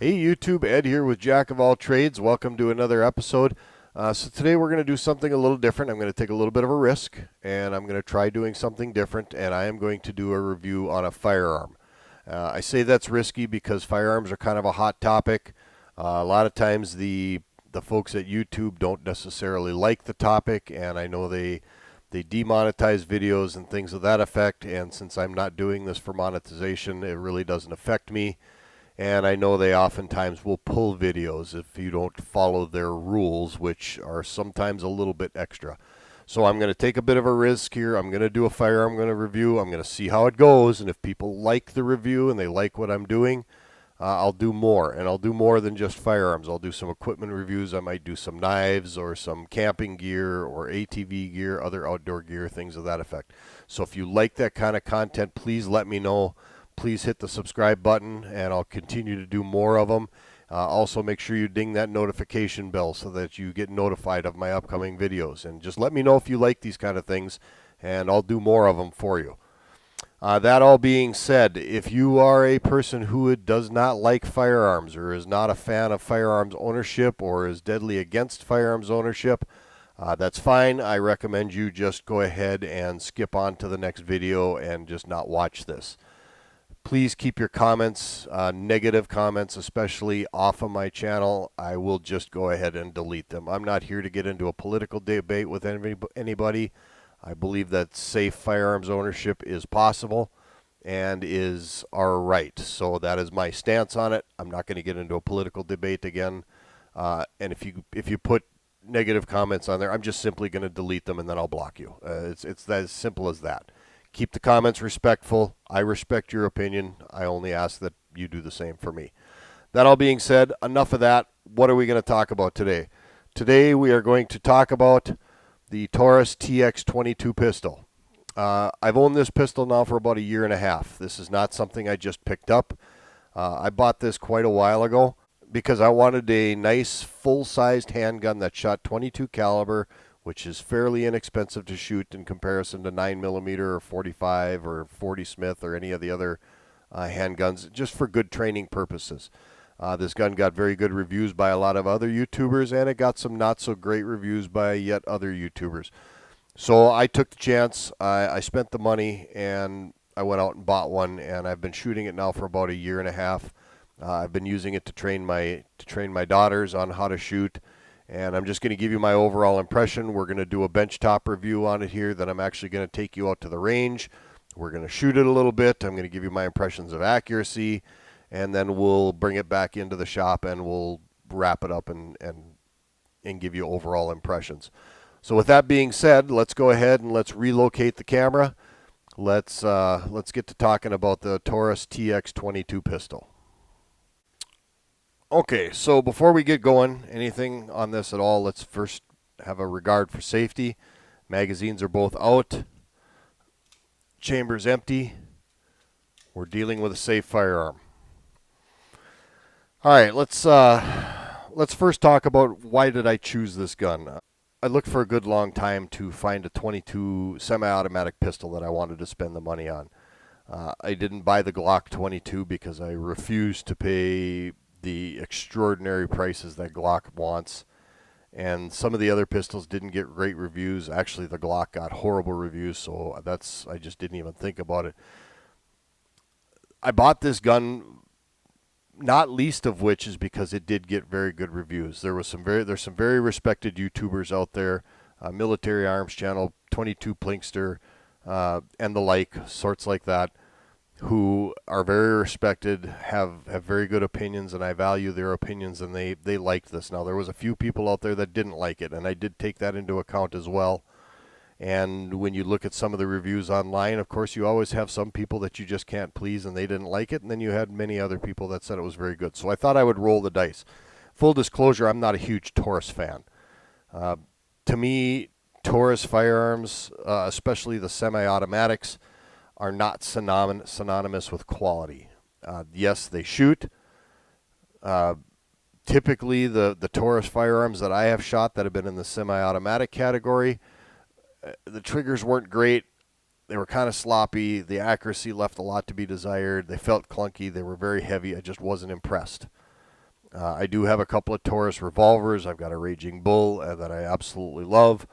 Hey YouTube, Ed here with Jack of All Trades. Welcome to another episode. So today we're going to do something a little different. I'm going to take a little bit of a risk and I'm going to try doing something different, and I am going to do a review on a firearm. I say that's risky because firearms are kind of a hot topic. A lot of times the folks at YouTube don't necessarily like the topic, and I know they demonetize videos and things of that effect, and since I'm not doing this for monetization, it really doesn't affect me. And I know they oftentimes will pull videos if you don't follow their rules, which are sometimes a little bit extra. So I'm going to take a bit of a risk here. I'm going to do a firearm, I'm going to review. I'm going to see how it goes. And if people like the review and they like what I'm doing, I'll do more. And I'll do more than just firearms. I'll do some equipment reviews. I might do some knives or some camping gear or ATV gear, other outdoor gear, things of that effect. So if you like that kind of content, please let me know. Please hit the subscribe button, and I'll continue to do more of them. Also, make sure you ding that notification bell so that you get notified of my upcoming videos. And just let me know if you like these kind of things, and I'll do more of them for you. That all being said, if you are a person who does not like firearms or is not a fan of firearms ownership or is deadly against firearms ownership, that's fine. I recommend you just go ahead and skip on to the next video and just not watch this. Please keep your comments, negative comments especially, off of my channel. I will just go ahead and delete them. I'm not here to get into a political debate with anybody. I believe that safe firearms ownership is possible and is our right. So that is my stance on it. I'm not going to get into a political debate again. And if you put negative comments on there, I'm just simply going to delete them and then I'll block you. It's that as simple as that. Keep the comments respectful. I respect your opinion. I only ask that you do the same for me. That all being said, enough of that. What are we going to talk about today? Today we are going to talk about the Taurus TX22 pistol. I've owned this pistol now for about a year and a half. This is not something I just picked up. I bought this quite a while ago because I wanted a nice full-sized handgun that shot 22 caliber, which is fairly inexpensive to shoot in comparison to 9mm or 45 or 40 Smith or any of the other handguns, just for good training purposes. This gun got very good reviews by a lot of other YouTubers, and it got some not so great reviews by yet other YouTubers. So I took the chance, I spent the money, and I went out and bought one, and I've been shooting it now for about a year and a half. I've been using it to train my daughters on how to shoot. And I'm just going to give you my overall impression. We're going to do a benchtop review on it here. Then I'm actually going to take you out to the range. We're going to shoot it a little bit. I'm going to give you my impressions of accuracy. And then we'll bring it back into the shop and we'll wrap it up and give you overall impressions. So with that being said, let's go ahead and let's relocate the camera. Let's get to talking about the Taurus TX22 pistol. Okay, so before we get going, anything on this at all, let's first have a regard for safety. Magazines are both out. Chamber's empty. We're dealing with a safe firearm. All right, let's first talk about why did I choose this gun. I looked for a good long time to find a 22 semi-automatic pistol that I wanted to spend the money on. I didn't buy the Glock 22 because I refused to pay the extraordinary prices that Glock wants, and some of the other pistols didn't get great reviews. Actually, the Glock got horrible reviews, so I just didn't even think about it. I bought this gun, not least of which is because it did get very good reviews. There's some very respected YouTubers out there, Military Arms Channel, 22 Plinkster, and the like, sorts like that, who are very respected, have very good opinions, and I value their opinions, and they liked this. Now, there was a few people out there that didn't like it, and I did take that into account as well. And when you look at some of the reviews online, of course, you always have some people that you just can't please, and they didn't like it, and then you had many other people that said it was very good. So I thought I would roll the dice. Full disclosure, I'm not a huge Taurus fan. To me, Taurus firearms, especially the semi-automatics, are not synonymous with quality. Yes, they shoot. Typically, the Taurus firearms that I have shot that have been in the semi-automatic category, the triggers weren't great. They were kind of sloppy. The accuracy left a lot to be desired. They felt clunky. They were very heavy. I just wasn't impressed. I do have a couple of Taurus revolvers. I've got a Raging Bull that I absolutely love.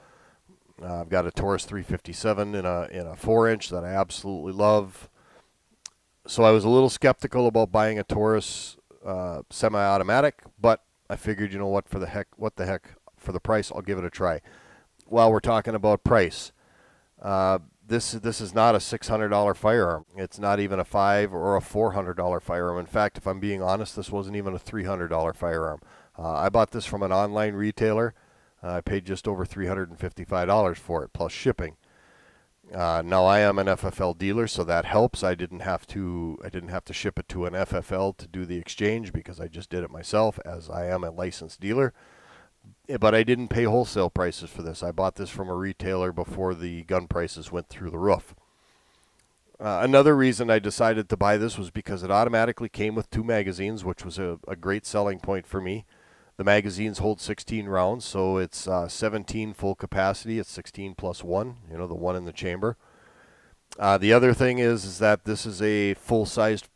I've got a Taurus 357 in a 4-inch that I absolutely love. So I was a little skeptical about buying a Taurus semi-automatic, but I figured, you know what, what the heck, for the price, I'll give it a try. While we're talking about price, this is not a $600 firearm. It's not even a $500 or a $400 firearm. In fact, if I'm being honest, this wasn't even a $300 firearm. I bought this from an online retailer. I paid just over $355 for it, plus shipping. Now I am an FFL dealer, so that helps. I didn't have to ship it to an FFL to do the exchange because I just did it myself, as I am a licensed dealer. But I didn't pay wholesale prices for this. I bought this from a retailer before the gun prices went through the roof. Another reason I decided to buy this was because it automatically came with 2 magazines, which was a great selling point for me. The magazines hold 16 rounds, so it's 17 full capacity. It's 16 plus 1, the one in the chamber. The other thing is that this is a full-sized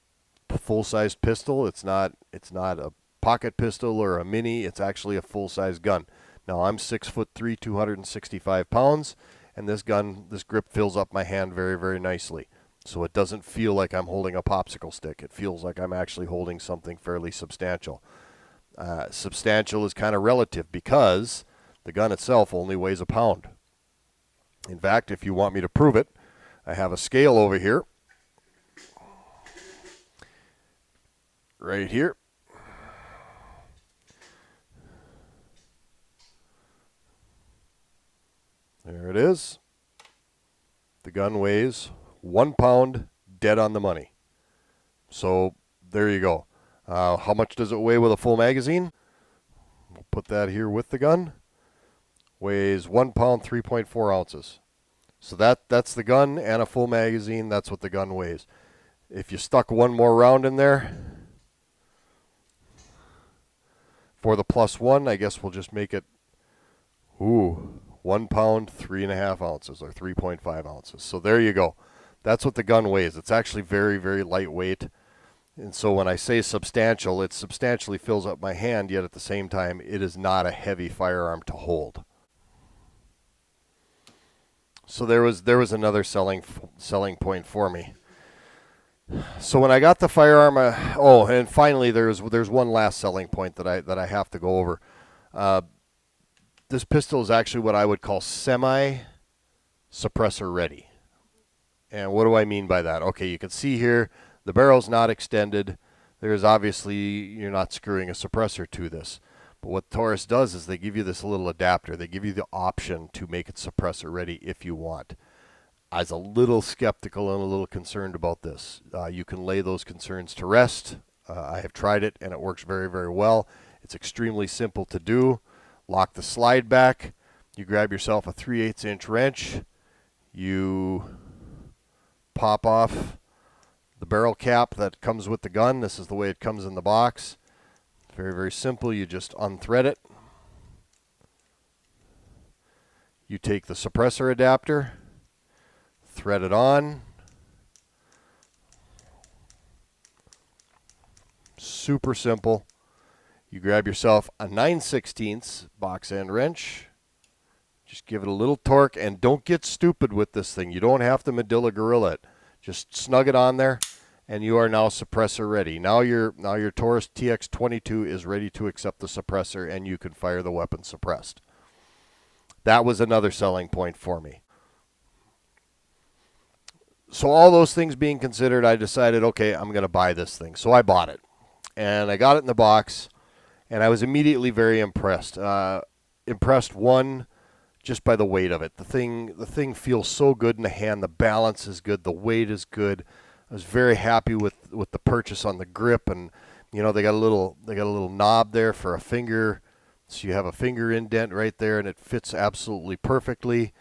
pistol. It's not a pocket pistol or a mini. It's actually a full-size gun. Now I'm 6'3", 265 pounds, and this grip fills up my hand very, very nicely. So it doesn't feel like I'm holding a popsicle stick. It feels like I'm actually holding something fairly substantial. Substantial is kind of relative because the gun itself only weighs a pound. In fact, if you want me to prove it, I have a scale over here. Right here. There it is. The gun weighs 1 pound, dead on the money. So there you go. How much does it weigh with a full magazine? We'll put that here with the gun. Weighs 1 pound, 3.4 ounces. So that's the gun and a full magazine. That's what the gun weighs. If you stuck one more round in there for the +1, I guess we'll just make it 1 pound, 3.5 ounces, or 3.5 ounces. So there you go. That's what the gun weighs. It's actually very, very lightweight. And so when I say substantial, it substantially fills up my hand, yet at the same time, it is not a heavy firearm to hold. So there was another selling point for me. So when I got the firearm, and finally there's one last selling point that I have to go over. This pistol is actually what I would call SemiSuppressor Ready. And what do I mean by that? Okay, you can see here, the barrel's not extended. There's obviously, you're not screwing a suppressor to this. But what Taurus does is they give you this little adapter. They give you the option to make it suppressor ready if you want. I was a little skeptical and a little concerned about this. You can lay those concerns to rest. I have tried it and it works very, very well. It's extremely simple to do. Lock the slide back. You grab yourself a 3/8 inch wrench. You pop off the barrel cap that comes with the gun. This is the way it comes in the box. Very, very simple. You just unthread it. You take the suppressor adapter, thread it on. Super simple. You grab yourself a 9/16 box end wrench. Just give it a little torque, and don't get stupid with this thing. You don't have to Medilla Gorilla it. Just snug it on there, and you are now suppressor ready. Now your Taurus TX22 is ready to accept the suppressor, and you can fire the weapon suppressed. That was another selling point for me. So all those things being considered, I decided, okay, I'm going to buy this thing. So I bought it, and I got it in the box, and I was immediately very impressed. Impressed, one, just by the weight of it. The thing feels so good in the hand. The balance is good. The weight is good. I was very happy with the purchase on the grip, and they got a little knob there for a finger, so you have a finger indent right there, and it fits absolutely perfectly.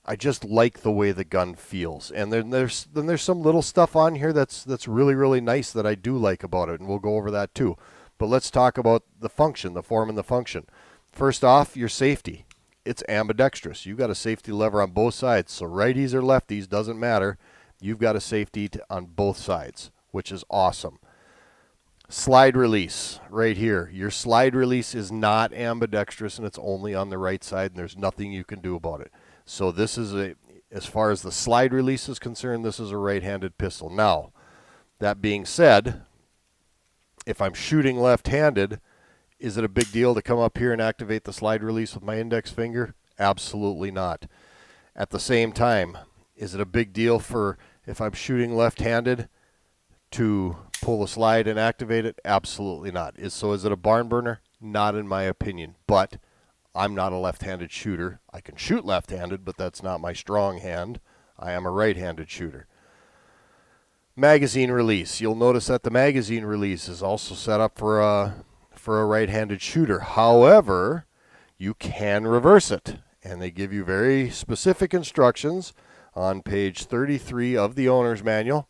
I just like the way the gun feels, and then there's some little stuff on here that's really, really nice that I do like about it, and we'll go over that too. But let's talk about the function, the form and the function. First off, your safety. It's ambidextrous. You've got a safety lever on both sides, so righties or lefties, doesn't matter. You've got a safety on both sides, which is awesome. Slide release right here. Your slide release is not ambidextrous and it's only on the right side and there's nothing you can do about it. So this is as far as the slide release is concerned, this is a right-handed pistol. Now, that being said, if I'm shooting left-handed, is it a big deal to come up here and activate the slide release with my index finger? Absolutely not. At the same time, is it a big deal for if I'm shooting left-handed to pull the slide and activate it? Absolutely not. So is it a barn burner? Not in my opinion. But I'm not a left-handed shooter. I can shoot left-handed, but that's not my strong hand. I am a right-handed shooter. Magazine release. You'll notice that the magazine release is also set up for a right-handed shooter. However, you can reverse it, and they give you very specific instructions on page 33 of the owner's manual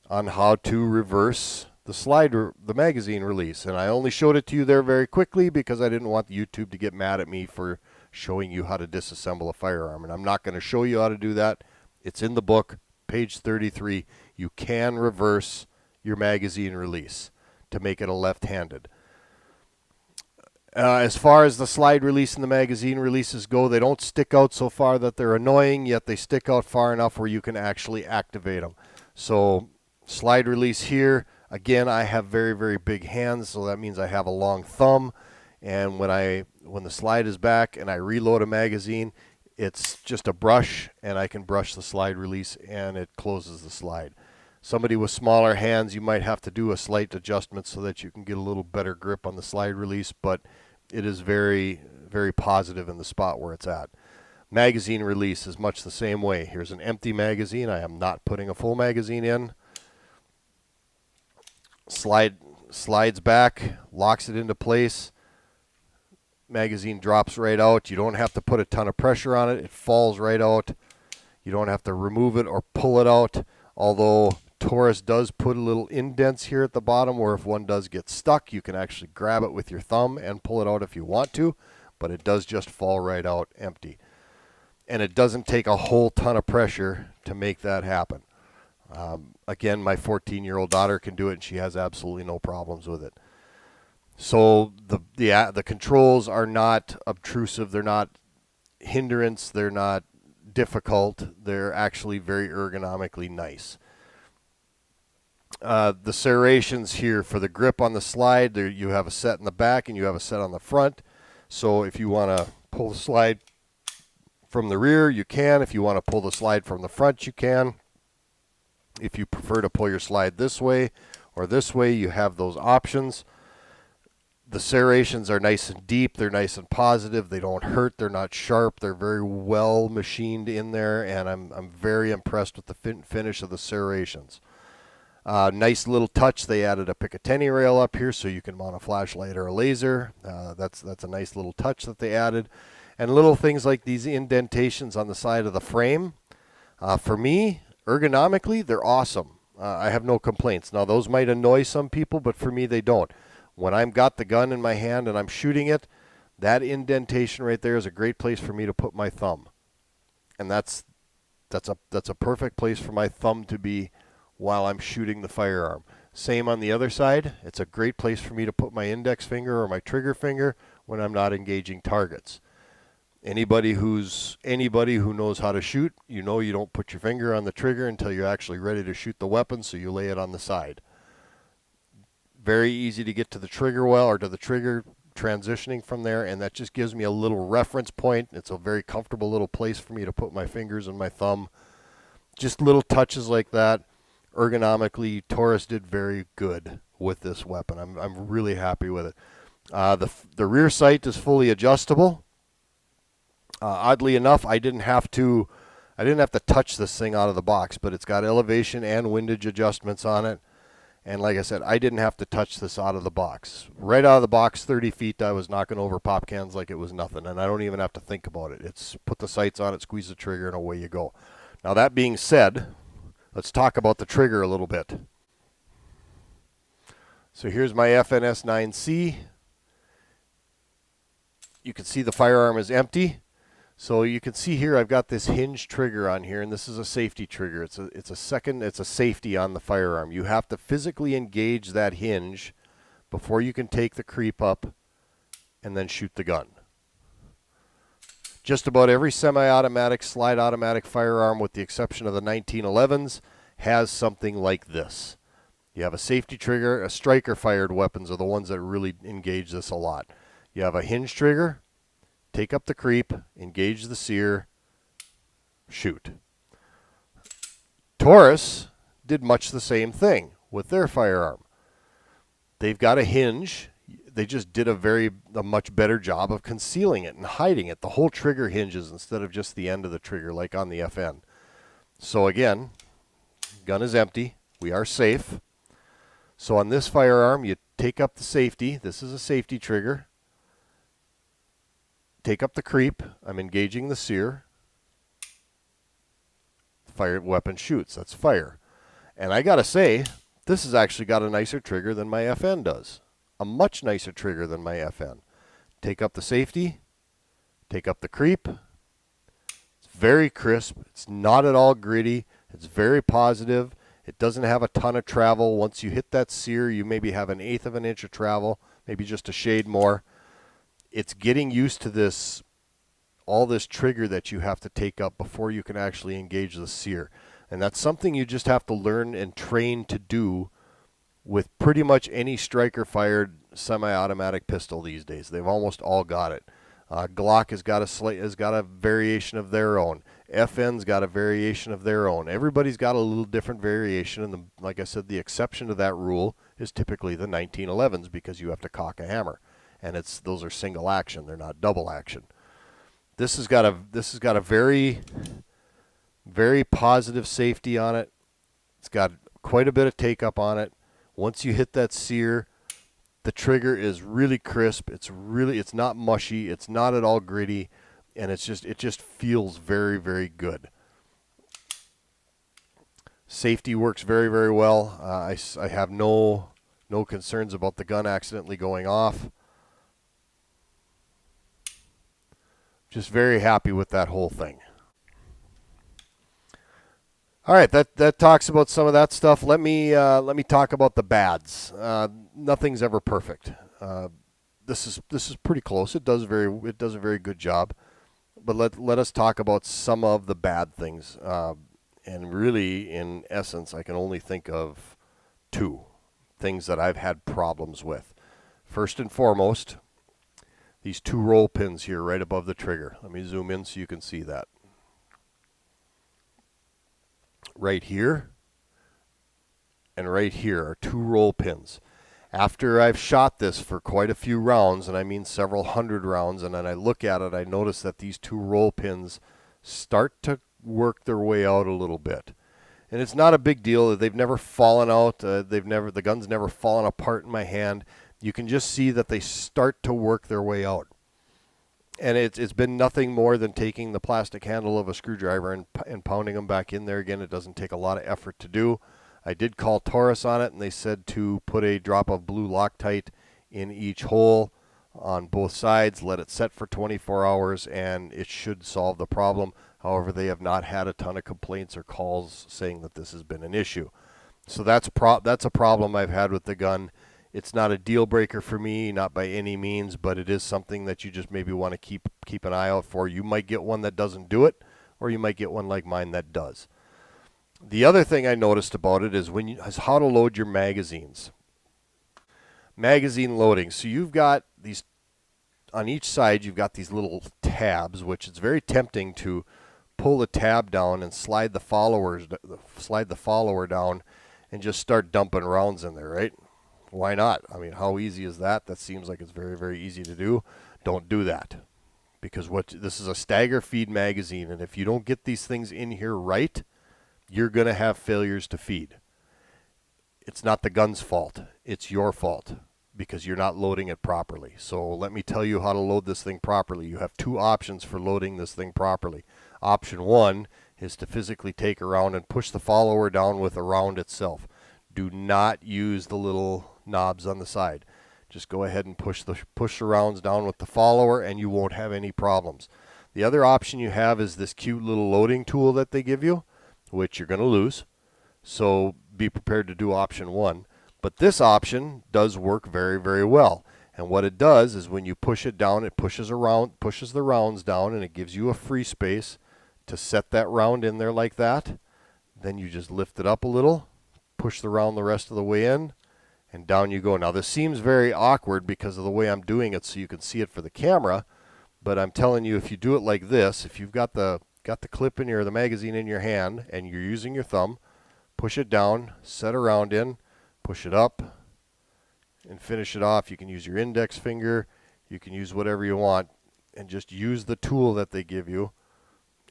on how to reverse the magazine release. And I only showed it to you there very quickly because I didn't want YouTube to get mad at me for showing you how to disassemble a firearm. And I'm not going to show you how to do that. It's in the book, page 33. You can reverse your magazine release to make it a left-handed. As far as the slide release and the magazine releases go, they don't stick out so far that they're annoying, yet they stick out far enough where you can actually activate them. So slide release here, again, I have very, very big hands, so that means I have a long thumb. And when the slide is back and I reload a magazine, it's just a brush, and I can brush the slide release, and it closes the slide. Somebody with smaller hands, you might have to do a slight adjustment so that you can get a little better grip on the slide release, but it is very, very positive in the spot where it's at. Magazine release is much the same way. Here's an empty magazine. I am not putting a full magazine in. Slides back, locks it into place. Magazine drops right out. You don't have to put a ton of pressure on it. It falls right out. You don't have to remove it or pull it out, although Taurus does put a little indents here at the bottom where if one does get stuck, you can actually grab it with your thumb and pull it out if you want to, but it does just fall right out empty. And it doesn't take a whole ton of pressure to make that happen. Again, my 14-year-old daughter can do it, and she has absolutely no problems with it. So the controls are not obtrusive. They're not hindrance. They're not difficult. They're actually very ergonomically nice. The serrations here for the grip on the slide, there you have a set in the back and you have a set on the front. So if you want to pull the slide from the rear, you can. If you want to pull the slide from the front, you can. If you prefer to pull your slide this way or this way, you have those options. The serrations are nice and deep. They're nice and positive. They don't hurt. They're not sharp. They're very well machined in there, and I'm very impressed with the finish of the serrations. Nice little touch. They added a Picatinny rail up here so you can mount a flashlight or a laser. That's a nice little touch that they added. And little things like these indentations on the side of the frame. For me, ergonomically, they're awesome. I have no complaints. Now, those might annoy some people, but for me, they don't. When I've got the gun in my hand and I'm shooting it, that indentation right there is a great place for me to put my thumb. And that's a perfect place for my thumb to be while I'm shooting the firearm. Same on the other side. It's a great place for me to put my index finger or my trigger finger when I'm not engaging targets. Anybody who knows how to shoot, you know you don't put your finger on the trigger until you're actually ready to shoot the weapon, so you lay it on the side. Very easy to get to the trigger well or to the trigger transitioning from there, and that just gives me a little reference point. It's a very comfortable little place for me to put my fingers and my thumb. Just little touches like that. Ergonomically, Taurus did very good with this weapon. I'm really happy with it. The rear sight is fully adjustable. Oddly enough, I didn't have to touch this thing out of the box, but it's got elevation and windage adjustments on it. And like I said, I didn't have to touch this out of the box. Right out of the box, 30 feet, I was knocking over pop cans like it was nothing, and I don't even have to think about it. It's put the sights on it, squeeze the trigger, and away you go. Now, that being said, let's talk about the trigger a little bit. So here's my FNS 9C. You can see the firearm is empty. So you can see here I've got this hinge trigger on here, and this is a safety trigger. It's a safety on the firearm. You have to physically engage that hinge before you can take the creep up and then shoot the gun. Just about every semi-automatic, slide automatic firearm, with the exception of the 1911s, has something like this. You have a safety trigger. A striker-fired weapons are the ones that really engage this a lot. You have a hinge trigger, take up the creep, engage the sear, shoot. Taurus did much the same thing with their firearm. They've got a hinge. They just did a much better job of concealing it and hiding it. The whole trigger hinges instead of just the end of the trigger like on the FN. So again, gun is empty. We are safe. So on this firearm, you take up the safety. This is a safety trigger. Take up the creep. I'm engaging the sear. Fire weapon shoots. That's fire. And I gotta say, this has actually got a nicer trigger than my FN does. A much nicer trigger than my FN. Take up the safety. Take up the creep. It's very crisp. It's not at all gritty. It's very positive. It doesn't have a ton of travel. Once you hit that sear, you maybe have 1/8 of an inch of travel, maybe just a shade more. It's getting used to this, all this trigger that you have to take up before you can actually engage the sear. And that's something you just have to learn and train to do with pretty much any striker-fired semi-automatic pistol these days. They've almost all got it. Glock has got a variation of their own. FN's got a variation of their own. Everybody's got a little different variation, and like I said, the exception to that rule is typically the 1911s because you have to cock a hammer, and those are single action. They're not double action. This has got a very, very positive safety on it. It's got quite a bit of take up on it. Once you hit that sear, the trigger is really crisp. It's not mushy. It's not at all gritty, and it just feels very, very good. Safety works very, very well. I have no concerns about the gun accidentally going off. Just very happy with that whole thing. All right, that talks about some of that stuff. Let me talk about the bads. Nothing's ever perfect. This is pretty close. It does a very good job. But let us talk about some of the bad things. And really, in essence, I can only think of 2 things that I've had problems with. First and foremost, these 2 roll pins here right above the trigger. Let me zoom in so you can see that. Right here and right here are 2 roll pins. After I've shot this for quite a few rounds, and I mean several hundred rounds, and then I look at it, I notice that these 2 roll pins start to work their way out a little bit. And it's not a big deal. They've never fallen out. The gun's never fallen apart in my hand. You can just see that they start to work their way out. And it's been nothing more than taking the plastic handle of a screwdriver and pounding them back in there again. It doesn't take a lot of effort to do. I did call Taurus on it, and they said to put a drop of blue Loctite in each hole on both sides, let it set for 24 hours, and it should solve the problem. However, they have not had a ton of complaints or calls saying that this has been an issue. So that's a problem I've had with the gun. It's not a deal breaker for me, not by any means, but it is something that you just maybe want to keep an eye out for. You might get one that doesn't do it, or you might get one like mine that does. The other thing I noticed about it is how to load your magazines. Magazine loading. So you've got these, on each side you've got these little tabs, which it's very tempting to pull the tab down and slide the follower down and just start dumping rounds in there, right? Why not? I mean, how easy is that? That seems like it's very, very easy to do. Don't do that, because this is a stagger feed magazine, and if you don't get these things in here right, you're going to have failures to feed. It's not the gun's fault. It's your fault because you're not loading it properly. So let me tell you how to load this thing properly. You have 2 options for loading this thing properly. Option 1 is to physically take a round and push the follower down with the round itself. Do not use the little knobs on the side. Just go ahead and push the rounds down with the follower, and you won't have any problems. The other option you have is this cute little loading tool that they give you, which you're going to lose. So be prepared to do option 1. But this option does work very, very well. And what it does is when you push it down, it pushes the rounds down, and it gives you a free space to set that round in there like that. Then you just lift it up a little, push the round the rest of the way in, and down you go. Now this seems very awkward because of the way I'm doing it, so you can see it for the camera. But I'm telling you, if you do it like this, if you've got the clip in your, the magazine in your hand, and you're using your thumb, push it down, set a round in, push it up, and finish it off. You can use your index finger, you can use whatever you want, and just use the tool that they give you.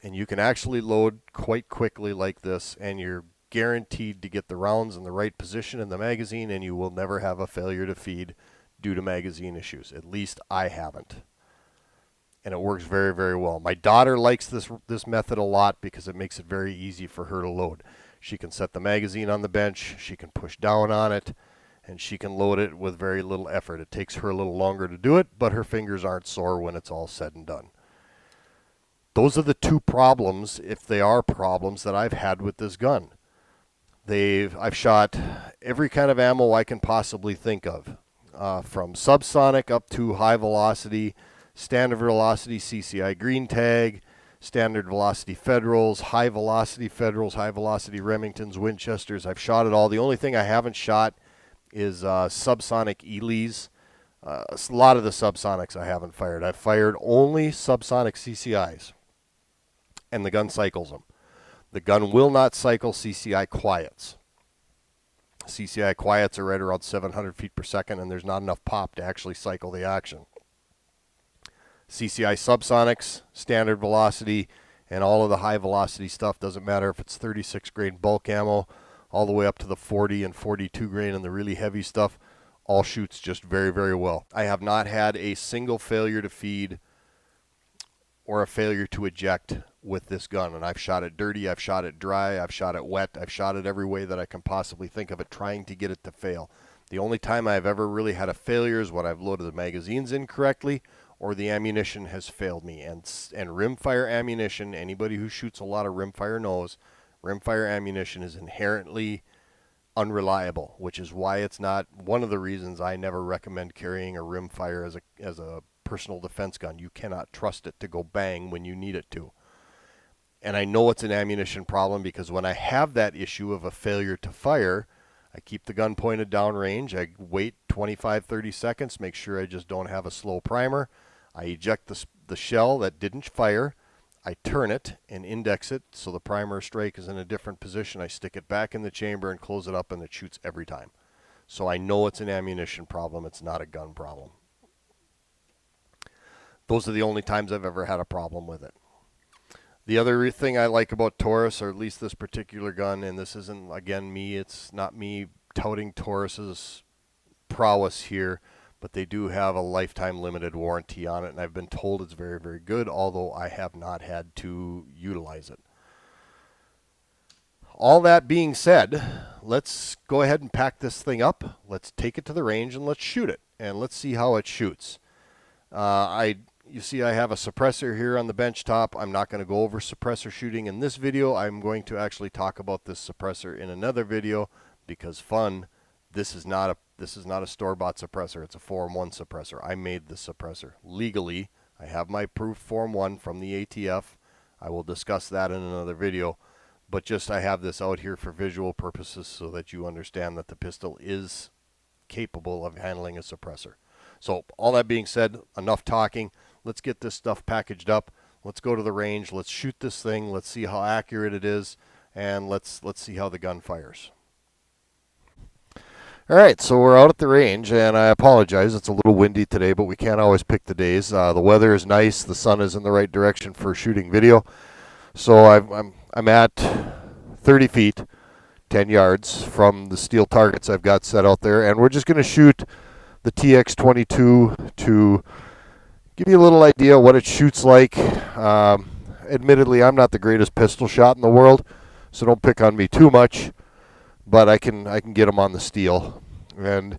And you can actually load quite quickly like this, and you're guaranteed to get the rounds in the right position in the magazine, and you will never have a failure to feed due to magazine issues. At least I haven't. And it works very, very well. My daughter likes this method a lot because it makes it very easy for her to load. She can set the magazine on the bench, she can push down on it, and she can load it with very little effort. It takes her a little longer to do it, but her fingers aren't sore when it's all said and done. Those are the two problems, if they are problems, that I've had with this gun. I've shot every kind of ammo I can possibly think of, from subsonic up to high velocity, standard velocity CCI green tag, standard velocity Federals, high velocity Remingtons, Winchesters. I've shot it all. The only thing I haven't shot is subsonic Elys. A lot of the subsonics I haven't fired. I've fired only subsonic CCIs, and the gun cycles them. The gun will not cycle CCI quiets. CCI quiets are right around 700 feet per second, and there's not enough pop to actually cycle the action. CCI subsonics, standard velocity, and all of the high velocity stuff, doesn't matter if it's 36 grain bulk ammo, all the way up to the 40 and 42 grain and the really heavy stuff, all shoots just very, very well. I have not had a single failure to feed or a failure to eject with this gun. And I've shot it dirty, I've shot it dry, I've shot it wet, I've shot it every way that I can possibly think of it, trying to get it to fail. The only time I've ever really had a failure is when I've loaded the magazines incorrectly or the ammunition has failed me. And rimfire ammunition, anybody who shoots a lot of rimfire knows, rimfire ammunition is inherently unreliable, which is why it's not one of the reasons I never recommend carrying a rimfire as a personal defense gun. You cannot trust it to go bang when you need it to. And I know it's an ammunition problem because when I have that issue of a failure to fire, I keep the gun pointed downrange. I wait 25-30 seconds, make sure I just don't have a slow primer. I eject the shell that didn't fire. I turn it and index it so the primer strike is in a different position. I stick it back in the chamber and close it up, and it shoots every time. So I know it's an ammunition problem. It's not a gun problem. Those are the only times I've ever had a problem with it. The other thing I like about Taurus, or at least this particular gun, and this isn't, again, it's not me touting Taurus's prowess here, but they do have a lifetime limited warranty on it, and I've been told it's very, very good, although I have not had to utilize it. All that being said, let's go ahead and pack this thing up. Let's take it to the range and let's shoot it, and let's see how it shoots. You see I have a suppressor here on the bench top. I'm not going to go over suppressor shooting in this video. I'm going to actually talk about this suppressor in another video because fun. This is not a store-bought suppressor. It's a Form 1 suppressor. I made this suppressor legally. I have my proof Form 1 from the ATF. I will discuss that in another video. But just I have this out here for visual purposes so that you understand that the pistol is capable of handling a suppressor. So all that being said, enough talking. Let's get this stuff packaged up. Let's go to the range. Let's shoot this thing. Let's see how accurate it is, and let's see how the gun fires. All right, so we're out at the range, and I apologize. It's a little windy today, but we can't always pick the days. The weather is nice. The sun is in the right direction for shooting video. So I'm at 30 feet, 10 yards from the steel targets I've got set out there, and we're just going to shoot the TX22 to give you a little idea what it shoots like. Admittedly, I'm not the greatest pistol shot in the world, so don't pick on me too much, but I can get them on the steel. And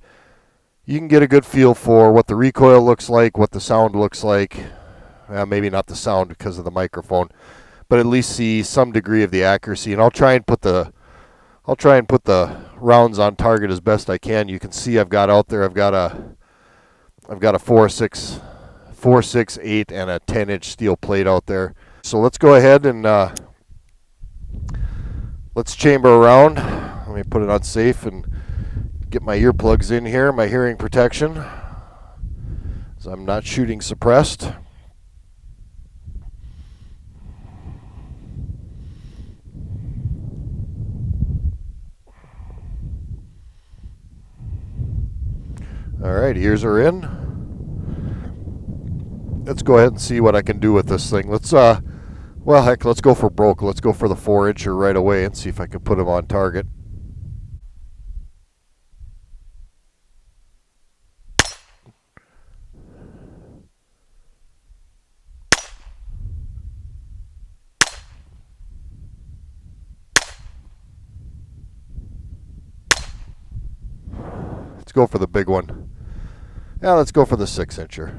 you can get a good feel for what the recoil looks like, what the sound looks like. maybe not the sound because of the microphone, but at least see some degree of the accuracy. And I'll try and put the rounds on target as best I can. You can see I've got out there, I've got a 4.68 and a 10-inch steel plate out there. So let's go ahead and let's chamber around. Let me put it on safe and get my earplugs in here, my hearing protection, so I'm not shooting suppressed. All right, ears are in. Let's go ahead and see what I can do with this thing. Let's well, heck, let's go for broke. Let's go for the 4-incher right away and see if I can put him on target. Let's go for the big one. Yeah, let's go for the 6-incher.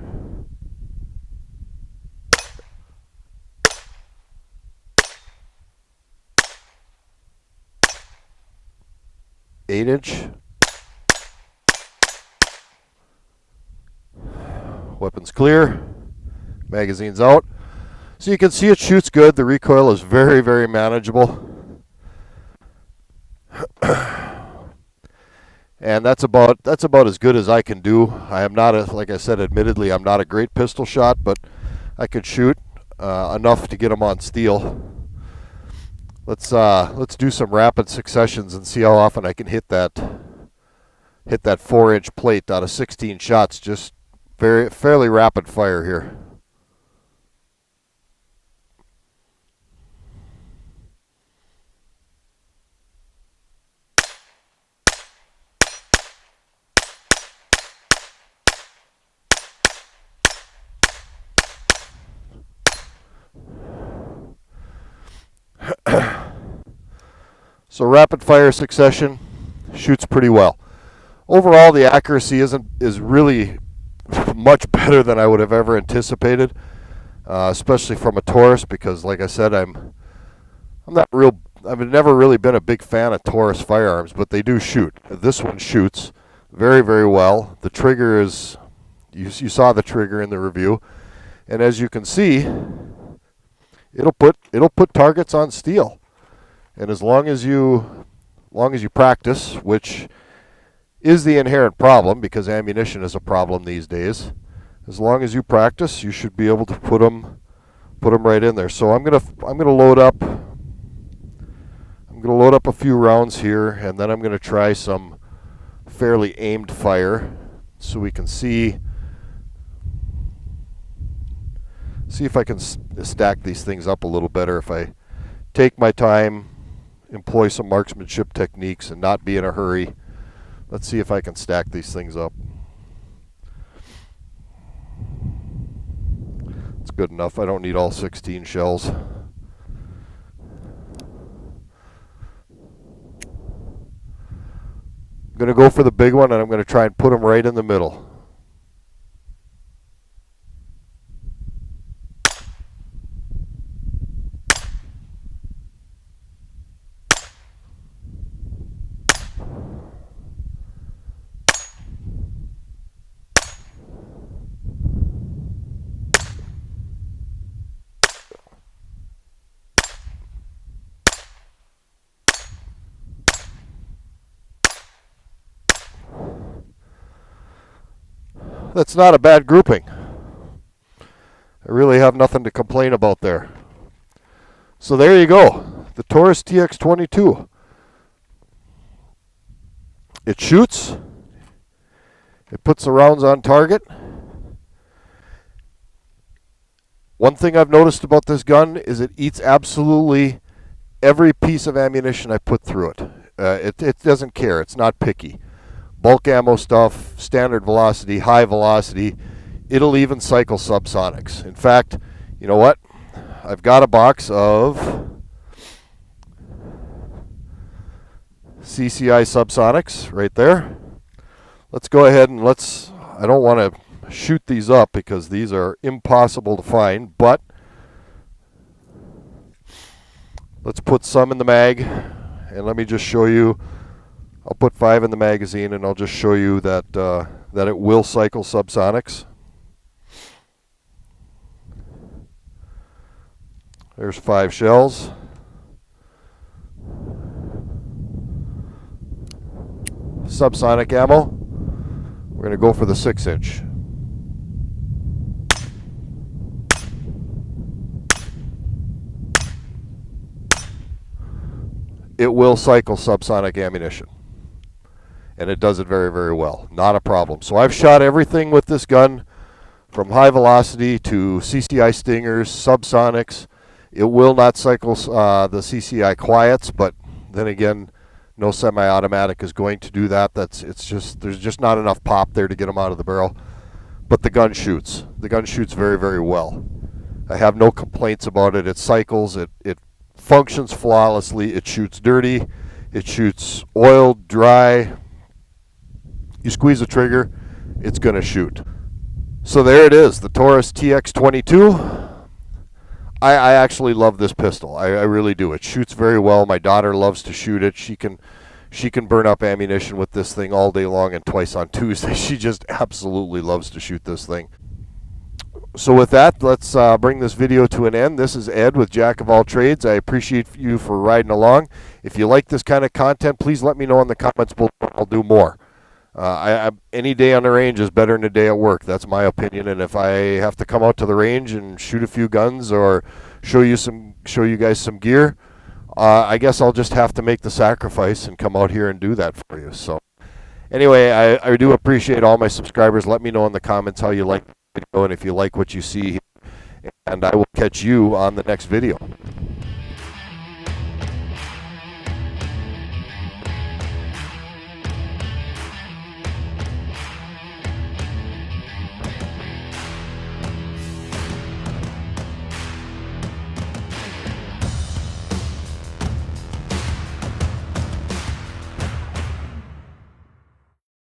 Eight-inch. Weapons clear. Magazine's out. So you can see it shoots good. The recoil is very, very manageable. And that's about as good as I can do. I am not like I said, admittedly, I'm not a great pistol shot, but I could shoot enough to get them on steel. Let's do some rapid successions and see how often I can hit that 4-inch plate out of 16 shots. Just fairly rapid fire here. So rapid fire succession shoots pretty well. Overall, the accuracy is really much better than I would have ever anticipated, especially from a Taurus, because like I said, I've never really been a big fan of Taurus firearms, but they do shoot. This one shoots very, very well. The trigger is, you saw the trigger in the review, and as you can see, it'll put targets on steel. And as long as you practice, which is the inherent problem because ammunition is a problem these days, as long as you practice, you should be able to put them right in there. So I'm gonna load up a few rounds here, and then I'm gonna try some fairly aimed fire so we can see if I can stack these things up a little better if I take my time, employ some marksmanship techniques, and not be in a hurry. Let's see if I can stack these things up. It's good enough. I don't need all 16 shells. I'm going to go for the big one, and I'm going to try and put them right in the middle. That's not a bad grouping. I really have nothing to complain about there. So there you go, the Taurus TX22. It shoots. It puts the rounds on target. One thing I've noticed about this gun is it eats absolutely every piece of ammunition I put through it. It doesn't care. It's not picky. Bulk ammo stuff, standard velocity, high velocity. It'll even cycle subsonics. In fact, you know what? I've got a box of CCI subsonics right there. Let's go ahead and I don't want to shoot these up because these are impossible to find, but let's put some in the mag, and let me just show you. I'll put 5 in the magazine, and I'll just show you that that it will cycle subsonics. There's 5 shells. Subsonic ammo. We're going to go for the 6-inch. It will cycle subsonic ammunition, and it does it very, very well. Not a problem. So I've shot everything with this gun, from high velocity to CCI Stingers, subsonics. It will not cycle the CCI quiets, but then again, no semi-automatic is going to do that. There's just not enough pop there to get them out of the barrel. But the gun shoots. The gun shoots very, very well. I have no complaints about it. It cycles. It functions flawlessly. It shoots dirty. It shoots oiled, dry. You squeeze the trigger, it's going to shoot. So there it is, the Taurus TX22. I actually love this pistol. I really do. It shoots very well. My daughter loves to shoot it. She can burn up ammunition with this thing all day long and twice on Tuesday. She just absolutely loves to shoot this thing. So with that, let's bring this video to an end. This is Ed with Jack of All Trades. I appreciate you for riding along. If you like this kind of content, please let me know in the comments below. I'll do more. Any day on the range is better than a day at work. That's my opinion. And if I have to come out to the range and shoot a few guns or show you guys some gear, I guess I'll just have to make the sacrifice and come out here and do that for you. So anyway, I do appreciate all my subscribers. Let me know in the comments how you like the video and if you like what you see. And I will catch you on the next video.